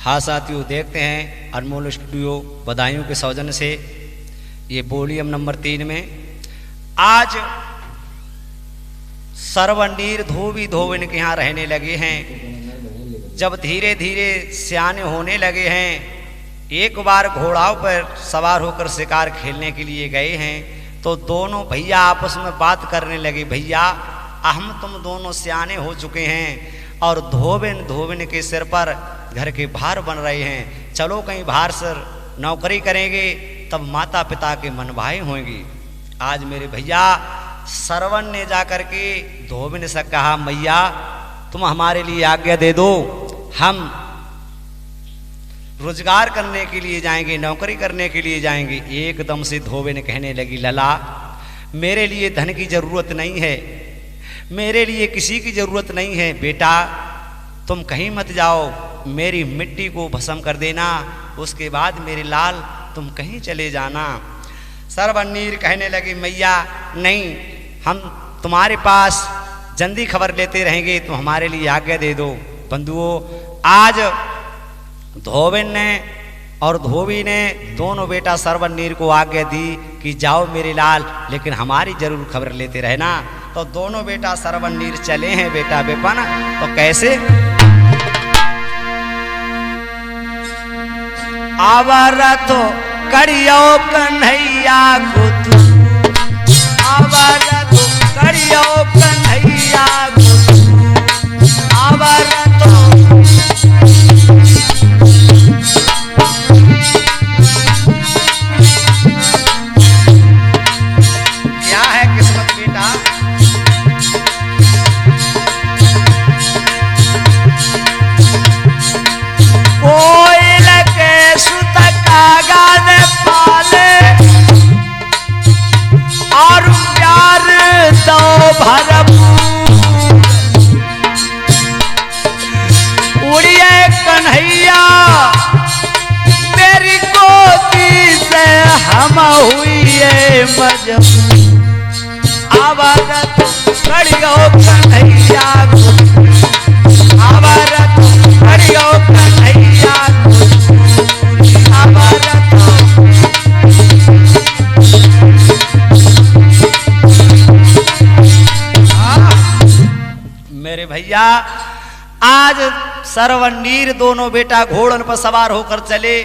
हाँ साथियों, देखते हैं अनमोल स्टूडियो बधाइयों के सौजन्य से ये वॉल्यूम नंबर 3 में आज सर्वनीर धोबी धोबिन के यहाँ रहने लगे हैं। जब धीरे धीरे सियाने होने लगे हैं, एक बार घोड़ाओं पर सवार होकर शिकार खेलने के लिए गए हैं, तो दोनों भैया आपस में बात करने लगे, भैया हम तुम दोनों सियाने हो चुके हैं और धोबिन धोबिन के सिर पर घर के भार बन रहे हैं, चलो कहीं बाहर से नौकरी करेंगे तब माता पिता के मन भाए होंगे। आज मेरे भैया सरवन ने जाकर के धोबिन से कहा, मैया तुम हमारे लिए आज्ञा दे दो, हम रोजगार करने के लिए जाएंगे, नौकरी करने के लिए जाएंगे। एकदम से धोबिन कहने लगी, लला मेरे लिए धन की जरूरत नहीं है, मेरे लिए किसी की जरूरत नहीं है, बेटा तुम कहीं मत जाओ, मेरी मिट्टी को भस्म कर देना, उसके बाद मेरे लाल तुम कहीं चले जाना। सर्वनीर कहने लगी, मैया नहीं, हम तुम्हारे पास जल्दी खबर लेते रहेंगे, तुम हमारे लिए आज्ञा दे दो। बंधुओं, आज धोबिन ने और धोबी ने दोनों बेटा सर्वनीर को आज्ञा दी कि जाओ मेरे लाल, लेकिन हमारी जरूर खबर लेते रहना। तो दोनों बेटा सर्वनीर चले हैं बेटा विपिन। तो कैसे? आवर तो करियो कन्हैया को तू, आवर तो करियो कन्हैया को तू, आवर तो क्या है किस्मत बेटा। कोयल के सुत कागन पाले और प्यार दो भरपूर, उड़िए कन्हैया तेरी गोदी से हम हुए मजबूर, आवाज करियो कन्हैया को, आवाज करियो कन्हैया को, आवाज मेरे भैया आज सर्वनीर दोनों बेटा घोड़न पर सवार होकर चले।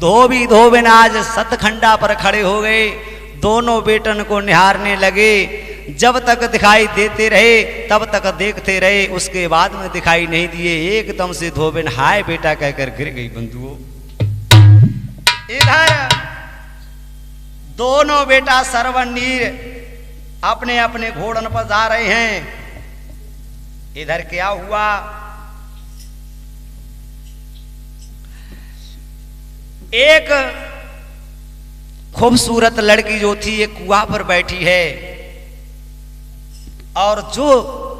धोबी धोबिन आज सतखंडा पर खड़े हो गए, दोनों बेटन को निहारने लगे। जब तक दिखाई देते रहे तब तक देखते रहे, उसके बाद में दिखाई नहीं दिए। एकदम से धोबिन हाय बेटा कहकर गिर गई। बंधुओं, इधर दोनों बेटा सर्वनीर अपने अपने घोड़न पर जा रहे हैं। इधर क्या हुआ, एक खूबसूरत लड़की जो थी एक कुआं पर बैठी है, और जो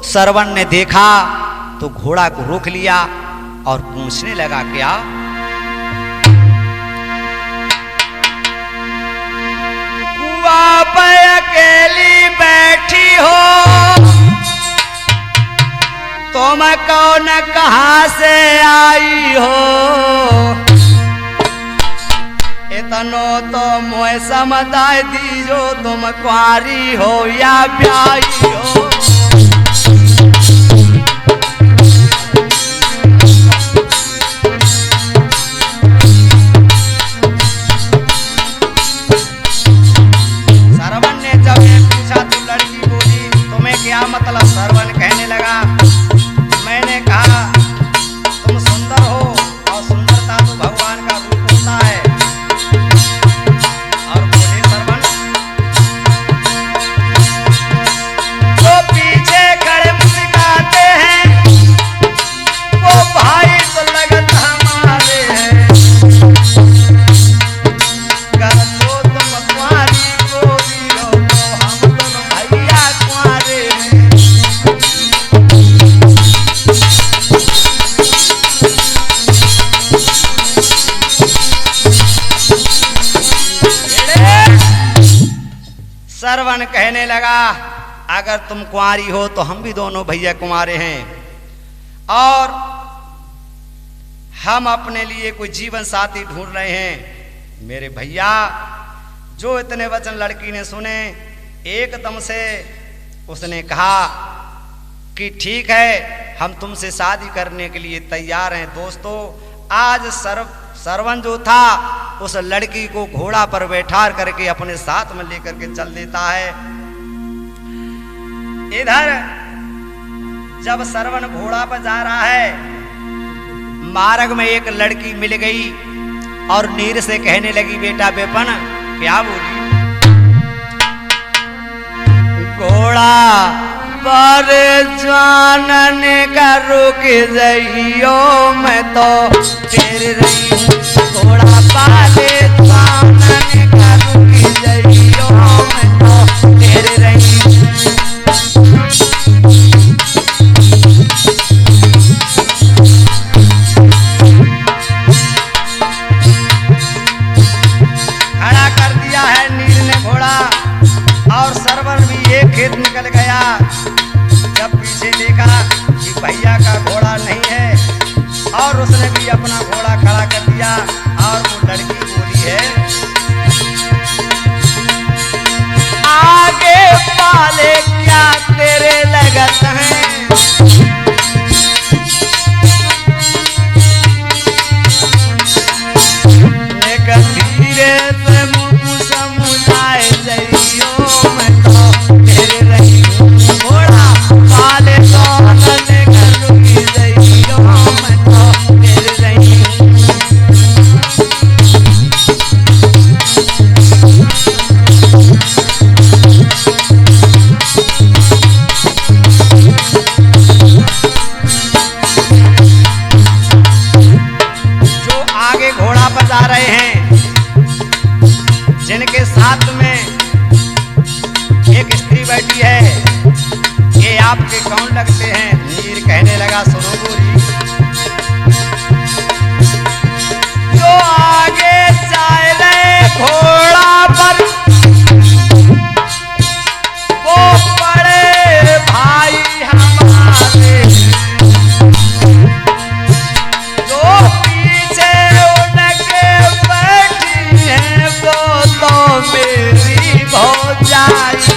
सरवन ने देखा तो घोड़ा को रोक लिया और पूछने लगा, क्या कुआं पर अकेली बैठी हो, तुम कौन कहां से आई हो, इतनो तो मोह समझाई दीजो, तुम कुंवारी हो या ब्याही हो। सरवन ने जब ये पूछा तो लड़की बोली, तुम्हें क्या मतलब? सरवन कहने लगा, मैंने कहा तुम सुंदर हो और सुंदरता तो भगवान का रूप होता है। और बोले सरवन, जो पीछे खड़े मुस्कुराते हैं वो भाई तो लगत हमारे हैं, कर लो तुम कुंवारी को दियो तो हम दोनों भैया कुंवारे हैं। सरवन कहने लगा, अगर तुम कुंवारी हो तो हम भी दोनों भैया कुंवारे हैं, और हम अपने लिए कोई जीवन साथी ढूंढ रहे हैं। मेरे भैया, जो इतने वचन लड़की ने सुने, एकदम से उसने कहा कि ठीक है, हम तुमसे शादी करने के लिए तैयार हैं। दोस्तों, आज सरवन जो था उस लड़की को घोड़ा पर बैठा करके अपने साथ में लेकर के चल देता है। इधर जब सरवन घोड़ा पर जा रहा है, मार्ग में एक लड़की मिल गई और नीर से कहने लगी, बेटा बेपन, क्या बोली? घोड़ा पर जानन का रुक जाइयो, मैं तो तेरे रही हूँ। घोड़ा पाले जानन का रुक जाइयो, मैं तो तेरे रही हूँ। खड़ा कर दिया है नीर ने घोड़ा, और सरवन भी एक खेत निकल गया। जब पीछे देखा कि भैया का घोड़ा नहीं है, और उसने भी अपना घोड़ा खड़ा कर दिया, और वो लड़की बोली है, आगे पाले क्या तेरे लगत हैं, धीरे से मुँह समुझाए जाइयो, मैं तो तेरे रही हूँ। घोड़ा पाले जानन का रुक जाइयो, मैं तो तेरे रही हूँ। जो आगे घोड़ा पर जा रहे हैं, जिनके साथ में एक स्त्री बैठी है, ये आपके कौन लगते हैं? नीर कहने लगा, सुनो गोरी, जो आगे जाए रहे घोड़ा पर, वो बड़े भाई हमारे, जो पीछे उनके बैठी है, वो तो मेरी भौजाई।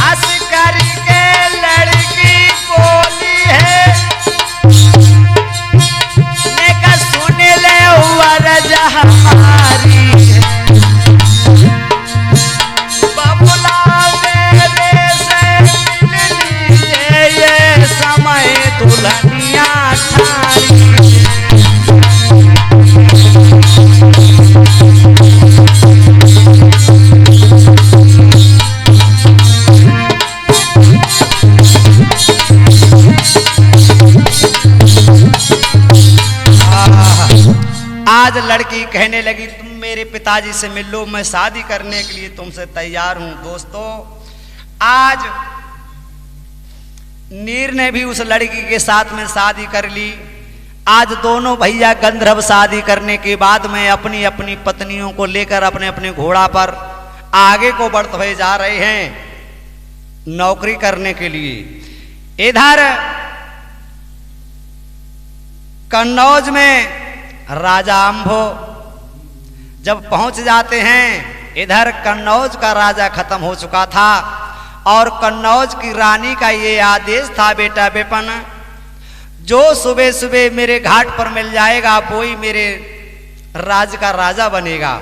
हंस करके लड़की बोली है, लेकर सुन ले वरज हमारी है, बबुला मेरे से मिल लीजिए, ये समय दुल्हनिया ठारी है। आज लड़की कहने लगी, तुम मेरे पिताजी से मिल लो, मैं शादी करने के लिए तुमसे तैयार हूं। दोस्तों, आज नीर ने भी उस लड़की के साथ में शादी कर ली। आज दोनों भैया गंधर्व शादी करने के बाद में अपनी अपनी पत्नियों को लेकर अपने अपने घोड़ा पर आगे को बढ़ते हुए जा रहे हैं नौकरी करने के लिए। इधर कन्नौज में राजा अम्भो जब पहुंच जाते हैं, इधर कन्नौज का राजा खत्म हो चुका था, और कन्नौज की रानी का ये आदेश था, बेटा बेपन, जो सुबह सुबह मेरे घाट पर मिल जाएगा वो ही मेरे राज का राजा बनेगा।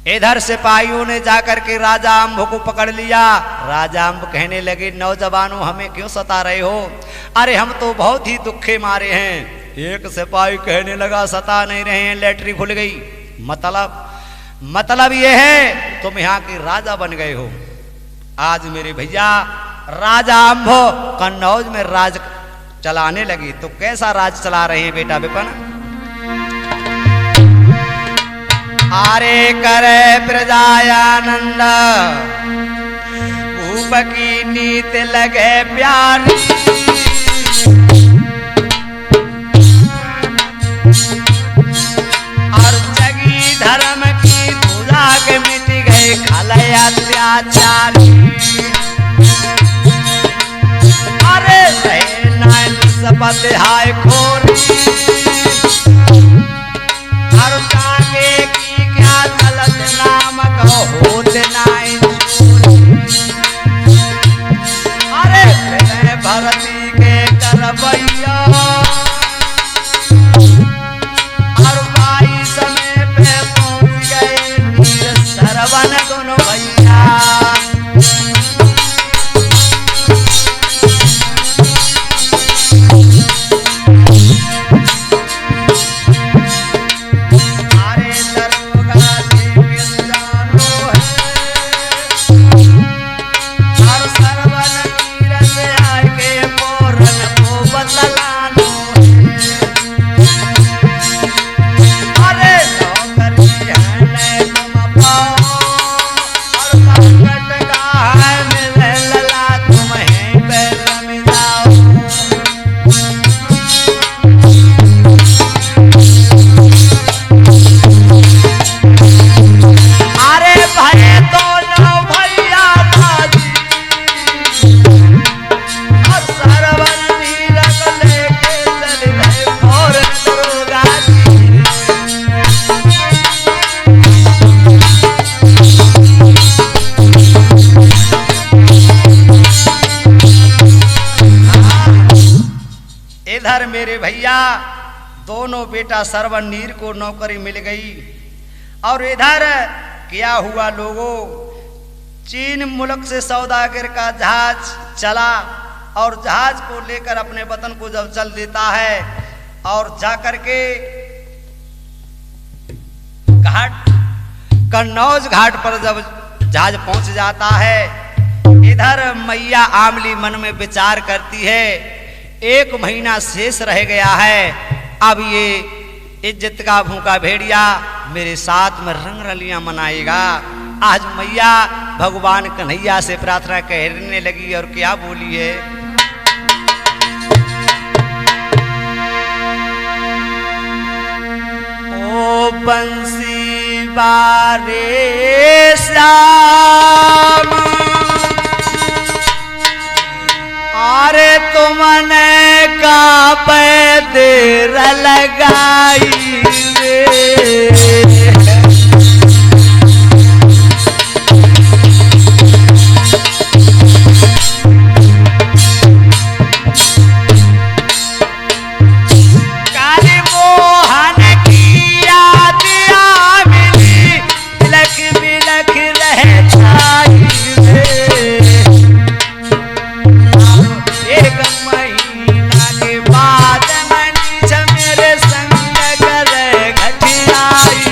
इधर सिपाहियों ने जाकर के राजा अम्भ को पकड़ लिया। राजा अम्भ कहने लगे, नौजवानों, हमें क्यों सता रहे हो? अरे हम तो बहुत ही दुखे मारे हैं। एक सिपाही कहने लगा, सता नहीं रहे हैं, लैटरी खुल गई। मतलब ये है तुम यहाँ के राजा बन गए हो। आज मेरे भैया राजा अम्भ कन्नौज में राज चलाने लगे। तो कैसा राज चला रहे हैं बेटा विपिन? आरे करे प्रजायानंद, भूप की नीत लगे प्यारी, तलपत हाय खोरी हर जागे की क्या तलत नाम कहो होत नाई अरे भरती के करबैया हर बाई समय पे पहुंच गए सरवन दोनों भैया इधर मेरे भैया दोनों बेटा सरवन नीर को नौकरी मिल गई और इधर क्या हुआ लोगों चीन मुल्क से सौदागर का जहाज चला और जहाज को लेकर अपने वतन को जब चल देता है और जाकर के घाट कन्नौज घाट पर जब जहाज पहुंच जाता है इधर मैया आमली मन में विचार करती है 1 महीना शेष रह गया है अब ये इज्जत का भूखा भेड़िया मेरे साथ में रंग रलियां मनाएगा आज मैया भगवान कन्हैया से प्रार्थना करने लगी और क्या बोली है ओ बंसी बारे श्याम अरे तुमने का पैदेर लगाई रे काली मोहन की याद आमिली बिलख बिलख रहता एक महीना के बाद मनीष मेरे संग करे घटियाई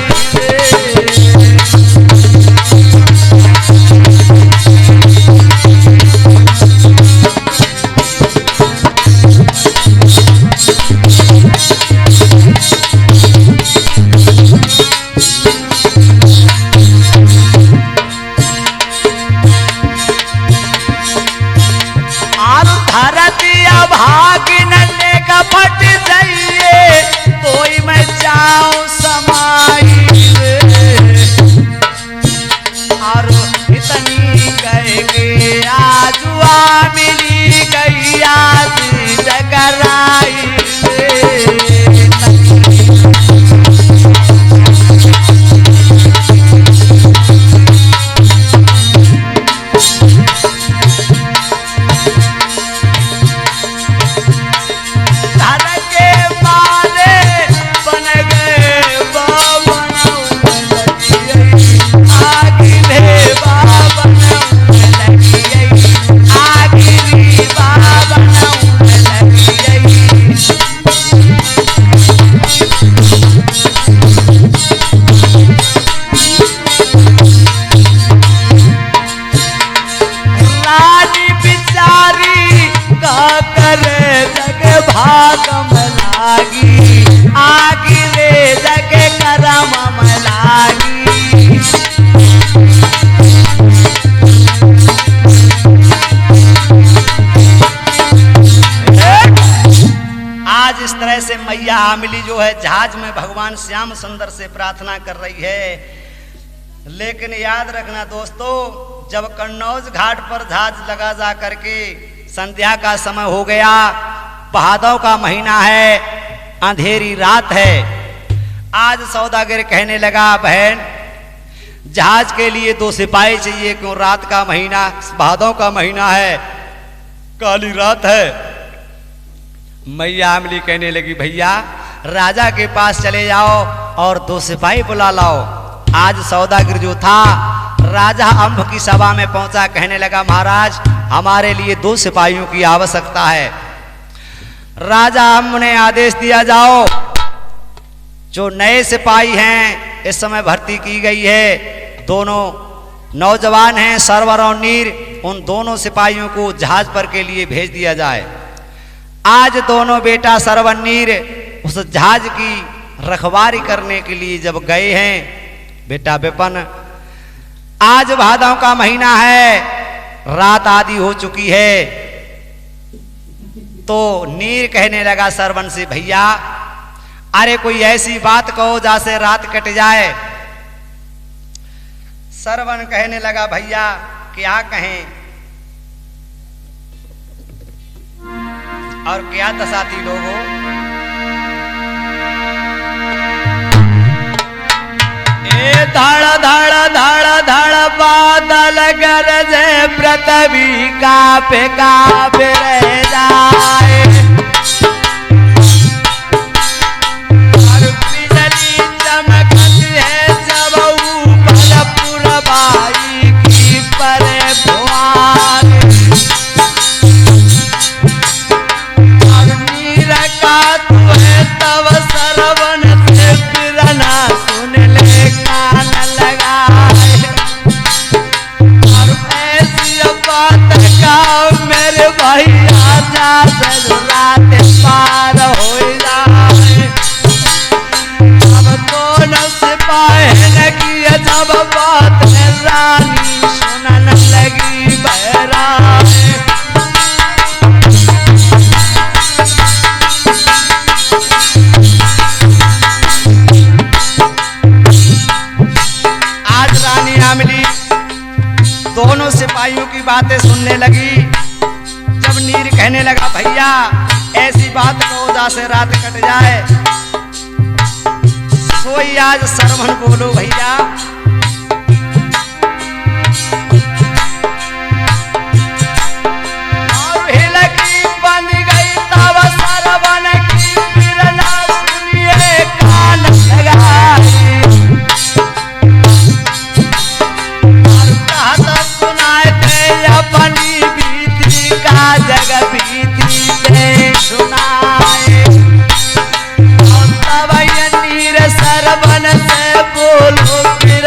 भाग नन्हे का फट जाइए कोई मैं जाऊं समाई और इतनी कह के आजुआ मिली गई आदि जगराई भागम लागी आगी ले जगे करम लागी आज इस तरह से मैया आमिली जो है जहाज में भगवान श्याम सुंदर से प्रार्थना कर रही है लेकिन याद रखना दोस्तों जब कन्नौज घाट पर जहाज लगा जा करके संध्या का समय हो गया भादव का महीना है, अंधेरी रात है। आज सौदागर कहने लगा, बहन जहाज के लिए 2 सिपाही चाहिए, क्यों रात का महीना, भादव का महीना है, काली रात है। मैया अमली कहने लगी, भैया राजा के पास चले जाओ और 2 सिपाही बुला लाओ। आज सौदागर जो था राजा अंब की सभा में पहुंचा, कहने लगा, महाराज हमारे लिए 2 सिपाहियों की आवश्यकता है। राजा अंब ने आदेश दिया, जाओ जो नए सिपाही हैं इस समय भर्ती की गई है, दोनों नौजवान हैं सरवर और नीर, उन दोनों सिपाहियों को जहाज पर के लिए भेज दिया जाए। आज दोनों बेटा सरवर नीर उस जहाज की रखवारी करने के लिए जब गए हैं, बेटा विपिन आज भादव का महीना है, रात आदि हो चुकी है। तो नीर कहने लगा सरवन से, भैया अरे कोई ऐसी बात कहो जैसे रात कट जाए। सरवन कहने लगा, भैया क्या कहें और क्या दसाती लोगों, धड़ धड़ धड़ धड़ बादल गरजे पृथ्वी कांपे कांपे रह जाए, और बिजली चमकती है जब ऊपर पुरबाई की परे भुआर, और नीर का तू है तब सरवन से बिरना सुन ले कान लगाए, और ऐसी बात का मेरे भैया जा रात पार हो जाए। अब दोनों सिपाही ने किया जब बात रानी सुनने लगी बहराए, दोनों सिपाहियों की बातें सुनने लगी। जब नीर कहने लगा, भैया ऐसी बात कहो जैसे रात कट जाए, सोई आज सरवन बोलो भैया। और हिलकी बन गई तब सरवन की बिरना सुनिए कान लगाए, अपनी बीती का जग बीती दे सुनाए, और तब ये नीर सरवन से बोलो फिर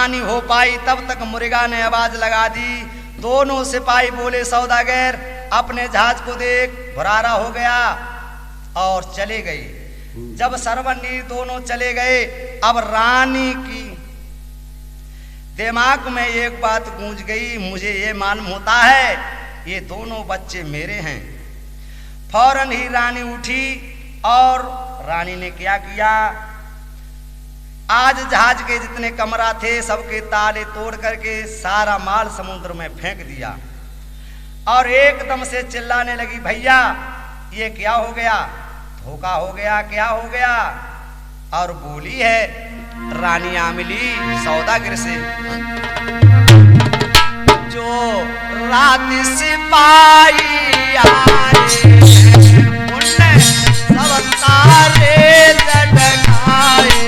कहानी हो पाई तब तक मुर्गा ने आवाज लगा दी। दोनों सिपाही बोले सौदागर अपने जहाज को देख, भरारा हो गया, और चले गए। जब सरवनीर दोनों चले गए, अब रानी की दिमाग में एक बात गूंज गई, मुझे ये मालूम होता है ये दोनों बच्चे मेरे हैं। फौरन ही रानी उठी और रानी ने क्या किया, आज जहाज के जितने कमरा थे सबके ताले तोड़ करके सारा माल समुद्र में फेंक दिया और एकदम से चिल्लाने लगी, भैया ये क्या हो गया, धोखा हो गया, क्या हो गया। और बोली है रानी आमिली सौदागर से, जो रात सिपाही आए उनने सब तारे लटकाए।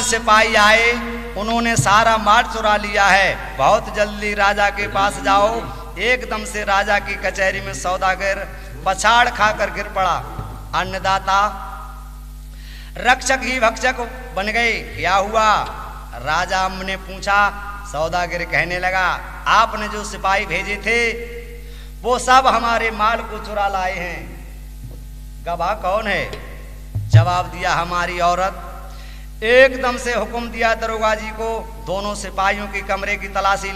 सिपाही आए, उन्होंने सारा माल चुरा लिया है, बहुत जल्दी राजा के पास जाओ। एकदम से राजा की कचहरी में सौदागर पछाड़ खाकर गिर पड़ा। अन्नदाता रक्षक ही भक्षक बन गए, क्या हुआ? राजा ने पूछा। सौदागर कहने लगा, आपने जो सिपाही भेजे थे वो सब हमारे माल को चुरा लाए हैं। गवाह कौन है? जवाब दिया, हमारी औरत। एकदम से हुक्म दिया दरोगा जी को, दोनों सिपाहियों के कमरे की तलाशी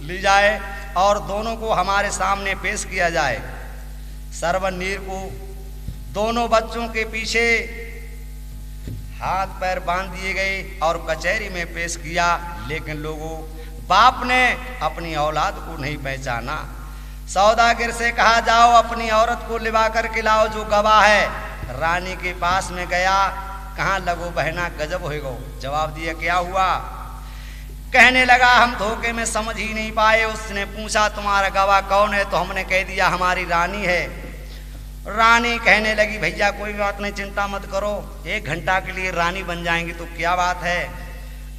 ली जाए और दोनों को हमारे सामने पेश किया जाए। सरवनीर को दोनों बच्चों के पीछे हाथ पैर बांध दिए गए और कचहरी में पेश किया। लेकिन लोगों, बाप ने अपनी औलाद को नहीं पहचाना। सौदागर से कहा, जाओ अपनी औरत को लिवा कर के लाओ जो गवाह है। रानी के पास में गया, कहाँ लगो बहना, गजब हो गो। जवाब दिया, क्या हुआ? कहने लगा, हम धोखे में समझ ही नहीं पाए। उसने पूछा, तुम्हारा गवाह कौन है? तो हमने कह दिया, हमारी रानी है। रानी कहने लगी, भैया कोई बात नहीं, चिंता मत करो, 1 घंटा के लिए रानी बन जाएंगी तो क्या बात है।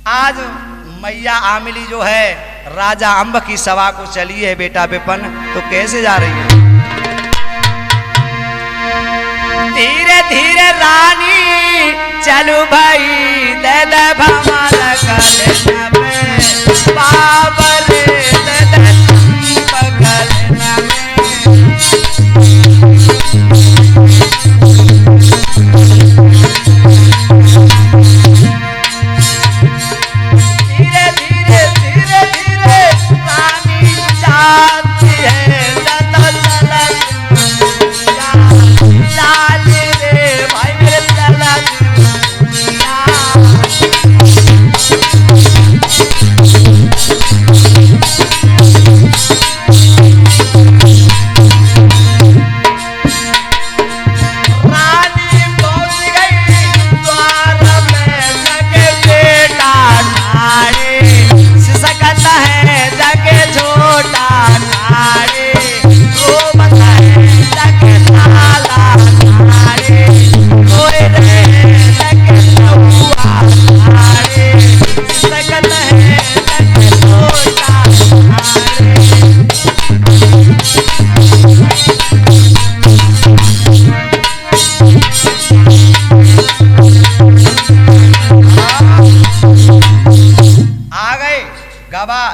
आज मैया आमिली जो है राजा अंब की सभा को चली है बेटा विपन, तो कैसे जा रही है? धीरे धीरे रानी चलू भाई, दे दे भमाला गलना में, बाबरे दे दे पगलना में। धीरे धीरे धीरे धीरे रानी जाती है, लता लता लाल रे भाई मेरे लला।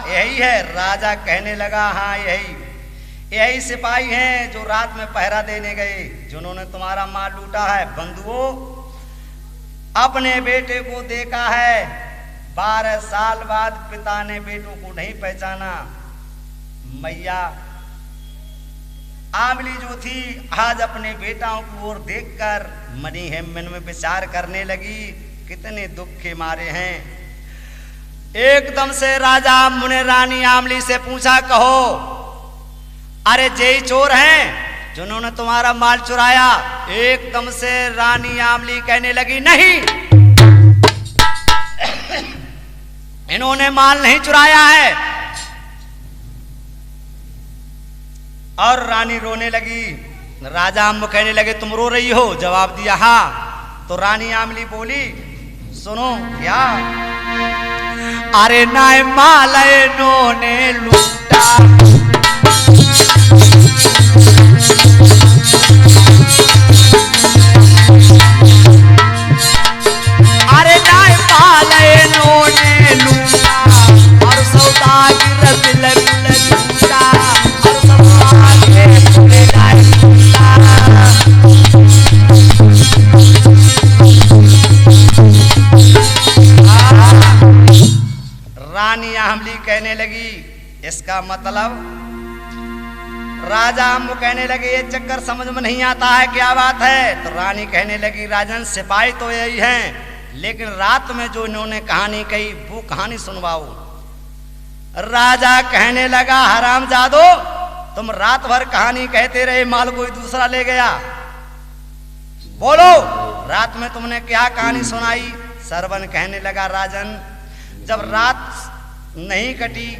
यही है? राजा कहने लगा, हाँ यही सिपाही हैं जो रात में पहरा देने गए, जिन्होंने तुम्हारा माल लूटा है। बंधुओं, अपने बेटे को देखा है, 12 साल बाद पिता ने बेटों को नहीं पहचाना। मैया आमली जो थी आज अपने बेटाओं की ओर देखकर मन में विचार करने लगी, कितने दुख के मारे हैं। एकदम से राजा ने रानी आमली से पूछा, कहो अरे जय चोर हैं जिन्होंने तुम्हारा माल चुराया? एकदम से रानी आमली कहने लगी, नहीं, इन्होंने माल नहीं चुराया है। और रानी रोने लगी। राजा अम्ब कहने लगे तुम रो रही हो? जवाब दिया हाँ। तो रानी आमली बोली सुनो क्या? अरे नाय माल इन्होंने लूटा, अरे नाय माल इन्होंने लूटा, और सौदागर बिल लूटा, और समागे पूरे लाए लूटा। रानी आमली कहने लगी इसका मतलब? राजा अम्ब कहने लगे ये चक्कर समझ में नहीं आता है, क्या बात है? तो रानी कहने लगी राजन सिपाही तो यही हैं, लेकिन रात में जो इन्होंने कहानी कही वो कहानी सुनवाओ। राजा कहने लगा हरामजादो, तुम रात भर कहानी कहते रहे, माल कोई दूसरा ले गया। बोलो रात में तुमने क्या कहानी सुनाई? सरवन कहने लगा राजन जब रात नहीं कटी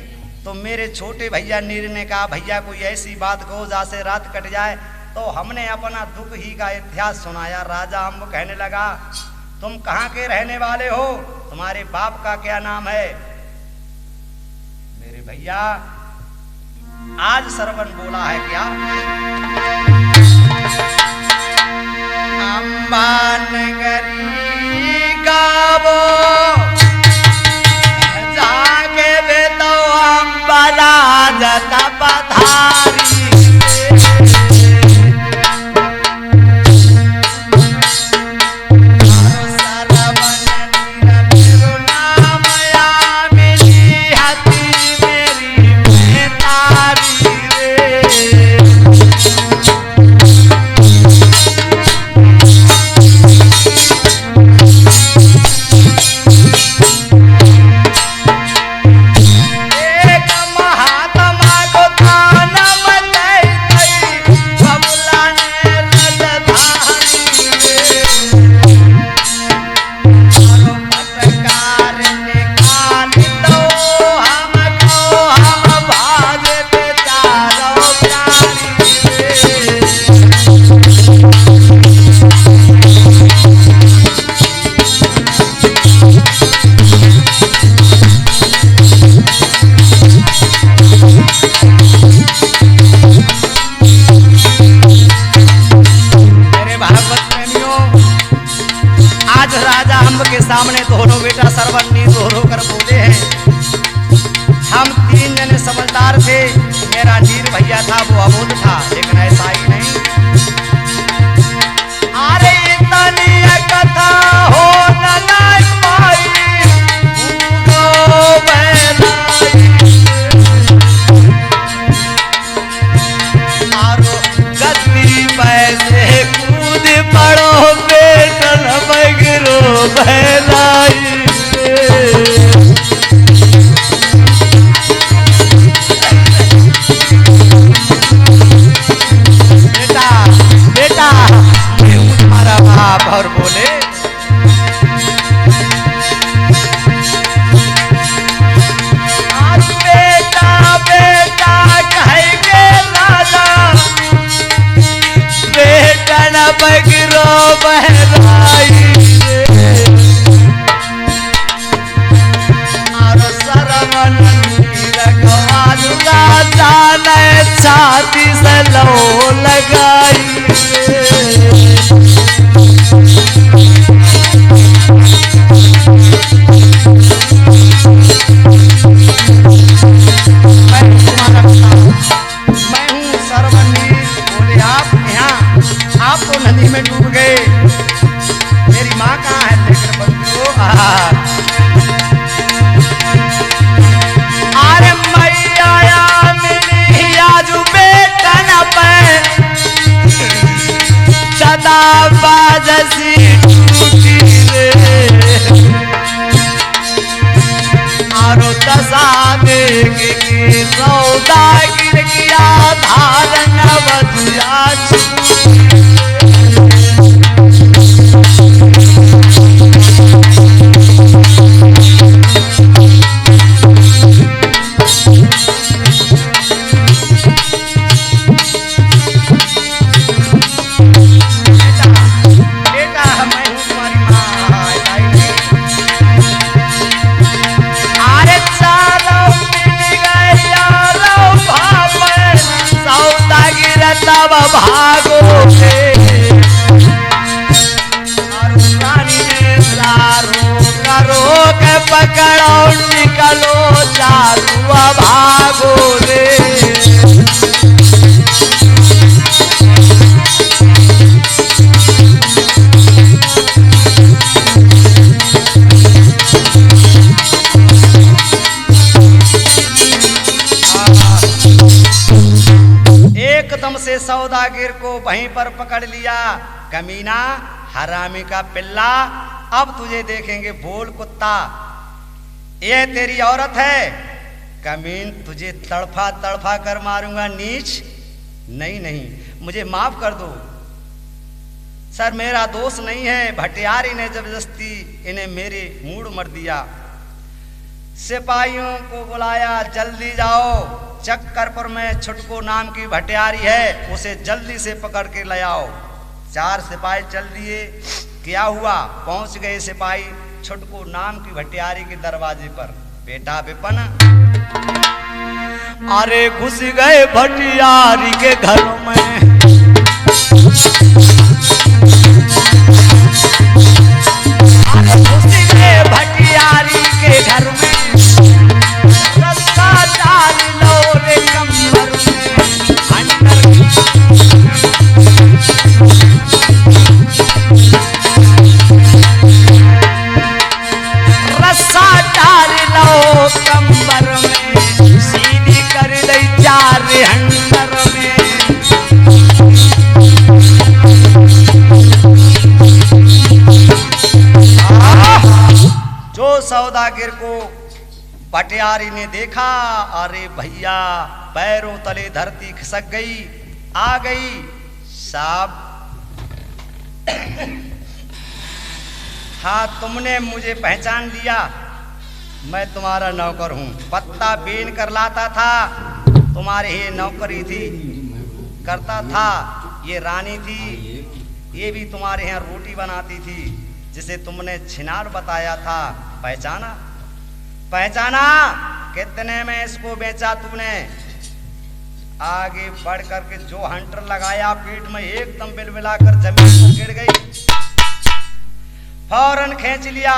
तो मेरे छोटे भैया नीर ने कहा भैया कोई ऐसी बात कहो जैसे रात कट जाए, तो हमने अपना दुख ही का इतिहास सुनाया। राजा अम्ब कहने लगा तुम कहाँ के रहने वाले हो? तुम्हारे बाप का क्या नाम है? मेरे भैया आज सरवन बोला है क्या? अम्बानगरी गावो जाके बेतो अम्बला जता पधारी, सामने दोनों बेटा सरवन नींद हो कर बोले हैं हम तीन जने समझदार थे, मेरा नीर भैया था वो अबोध था, लेकिन ऐसा ही नहीं। अरे इतनी कथा हो न पाई गद्दी पैसे कूद पड़ो बेटन बगरो बहलाई। बेटा बेटा मैं तुम्हारा बाप। और बोले आज बेटा बेटा कहेंगे राजा बेटा न बगरो बहलाई। छाती से लो लगाई मैं हूँ सरवनीर। बोले आप यहाँ आप तो नदी में डूब गए, मेरी माँ कहाँ है? लेकर बंधु अरे मैया मिली आज बेटा न पे सदा बाजसी टूटी रे। आरो दशा देगी सौदा गिर गया धारण बदुया सौदागर को वहीं पर पकड़ लिया। कमीना, हरामी का पिल्ला, अब तुझे देखेंगे। बोल कुत्ता, ये तेरी औरत है? कमीन, तुझे तड़फा तड़फा कर मारूंगा नीच। नहीं नहीं, मुझे माफ कर दो सर, मेरा दोष नहीं है। भटियारी ने जबरदस्ती इन्हें मेरे मूड मर दिया। सिपाहियों को बुलाया, जल्दी जाओ, चक्करपुर में छुटको नाम की भटियारी है, उसे जल्दी से पकड़ के ले आओ। 4 सिपाही चल दिए। क्या हुआ? पहुंच गए सिपाही छुटको नाम की भटियारी के दरवाजे पर। बेटा विपन, अरे घुस गए भटियारी के घर में, अरे घुस गए भटियारी के घर में, रस्सा डाल लो रे कमर में, अंदर रस्सा डाल लो कमर में, सीधी कर दई 4 हंडर में। जो सौदागर को भटियारी ने देखा, अरे भैया, पैरों तले धरती खिसक गई। आ गई साहब, हाँ तुमने मुझे पहचान लिया, मैं तुम्हारा नौकर हूं। पत्ता बीन कर लाता था, तुम्हारे ये नौकरी थी, करता था। ये रानी थी, ये भी तुम्हारे यहाँ रोटी बनाती थी, जिसे तुमने छिनार बताया था। पहचाना? पहचाना? कितने में इसको बेचा तूने? आगे बढ़ करके जो हंटर लगाया, पीठ में एकदम बिलबिलाकर जमीन को गिर गई। फौरन खींच लिया।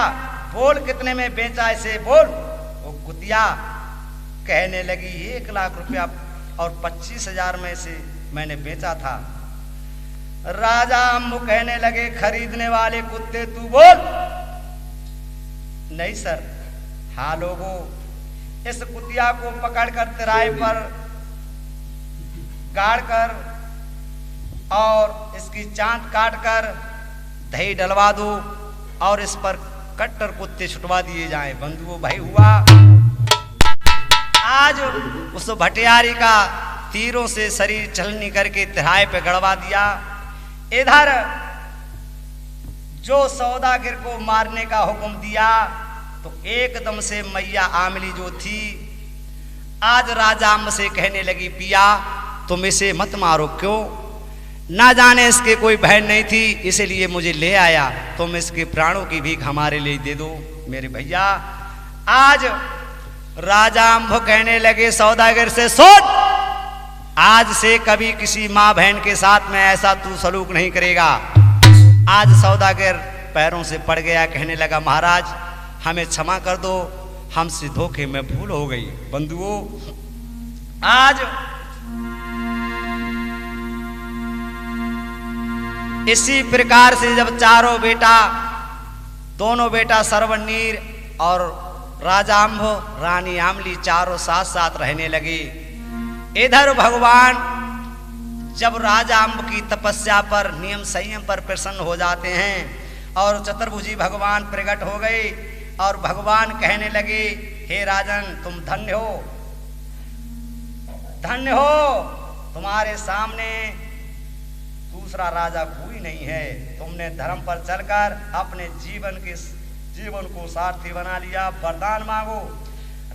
बोल कितने में बेचा इसे, बोल। वो कुतिया कहने लगी 1 लाख रुपया और 25,000 में से मैंने बेचा था। राजा अम्बु कहने लगे, खरीदने वाले कुत्ते तू बोल। नहीं सर। हाँ लोगों, इस कुतिया को पकड़कर तिराए पर गाड़ कर और इसकी चांद काट कर दही डलवा दो और इस पर कट्टर कुत्ते छुटवा दिए जाएं। बंधुओं भाई हुआ, आज उस भटियारी का तीरों से शरीर छलनी करके तिराए पे गड़वा दिया। इधर जो सौदागर को मारने का हुक्म दिया तो एकदम से मैया आमली जो थी, आज राजा अम्ब से कहने लगी, पिया तुम इसे मत मारो। क्यों? ना जाने इसके कोई बहन नहीं थी, इसीलिए मुझे ले आया। तुम इसके प्राणों की भीख हमारे लिए दे दो मेरे भैया। आज राजा अम्ब कहने लगे सौदागर से, सुन, आज से कभी किसी माँ बहन के साथ में ऐसा तू सलूक नहीं करेगा। आज सौदागर पैरों से पड़ गया, कहने लगा, महाराज हमें क्षमा कर दो, हमसे धोखे में भूल हो गई। बंधुओं, आज इसी प्रकार से जब चारों बेटा, दोनों बेटा सरवनीर और राजा अम्भ, रानी आमली चारों साथ साथ रहने लगे। इधर भगवान जब राजा अम्ब की तपस्या पर, नियम संयम पर प्रसन्न हो जाते हैं और चतुर्भुजी भगवान प्रकट हो गए और भगवान कहने लगे, हे राजन तुम धन्य हो, धन्य हो, तुम्हारे सामने दूसरा राजा कोई नहीं है। तुमने धर्म पर चलकर अपने जीवन को सार्थी बना लिया। वरदान मांगो।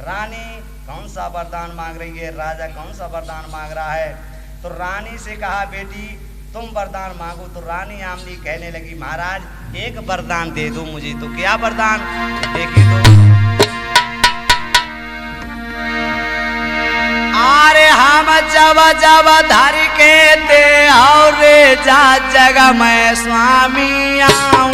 रानी कौन सा वरदान मांग रही है, राजा कौन सा वरदान मांग रहा है? तो रानी से कहा, बेटी तुम वरदान मांगो। तो रानी आमली कहने लगी, महाराज एक वरदान दे दो मुझे। तो क्या वरदान? देखिए तो, अरे हम जब जब धर के ते और जा जगह मैं स्वामी आऊं,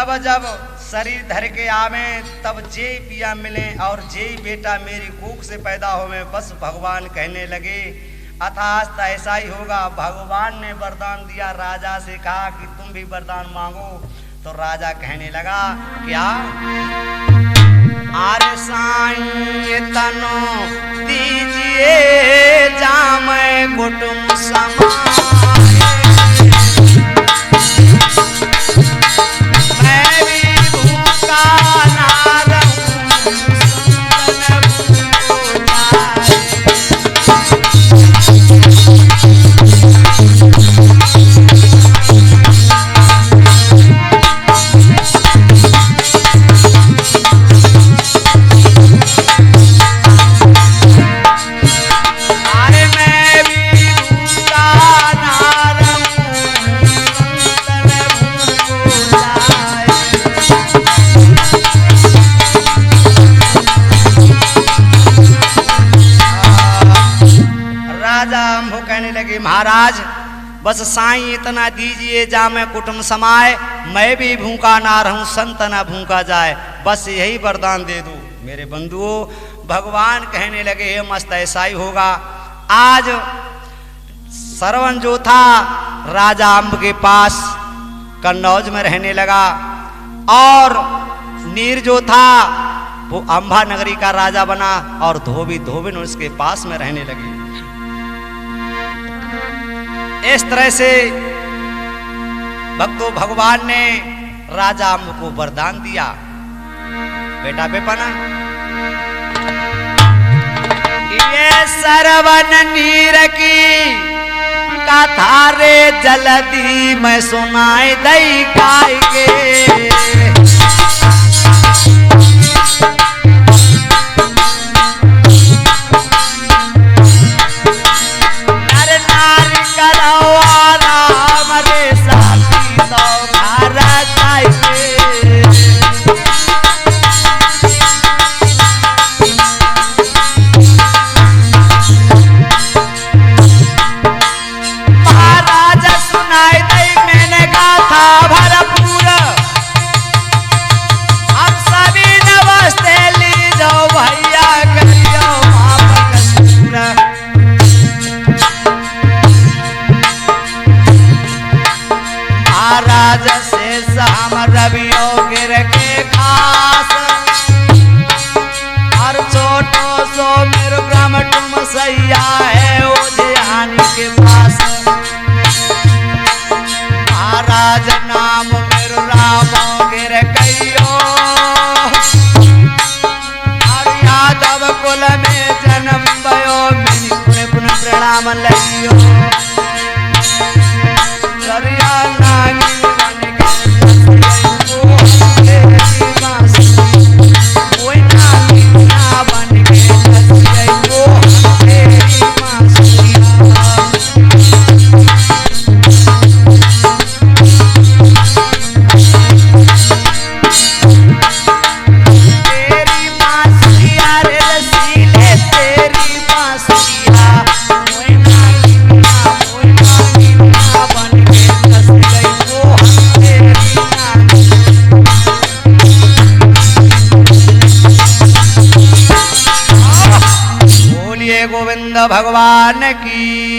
तब जब शरीर धर के आवे तब जे पिया मिले और जे बेटा मेरी कोख से पैदा होवे। बस भगवान कहने लगे अथास्त ऐसा ही होगा। भगवान ने वरदान दिया, राजा से कहा कि तुम भी वरदान मांगो। तो राजा कहने लगा क्या? आरे साईं तनो दीजिए जामय कुटुंब समाए, मैं भी भूखा ना रहूं संतन भूखो जाए। महाराज बस साईं इतना दीजिए जामे कुटुंब समाए, मैं भी भूखा ना रहूं संत ना भूखा जाए, बस यही वरदान दे दो। मेरे बंधुओं भगवान कहने लगे हे मस्त ऐसा ही होगा। आज श्रवण जो था राजा अम्ब के पास कन्नौज में रहने लगा और नीर जो था वो अंबा नगरी का राजा बना और धोबिन उसके पास में रहने लगे। इस तरह से भक्तों भगवान ने राजा अम्ब को वरदान दिया, बेटा बेपना ये सरवन नीर की कथा रे जल्दी मैं सुनाई दई काय के। गोविंद भगवान की।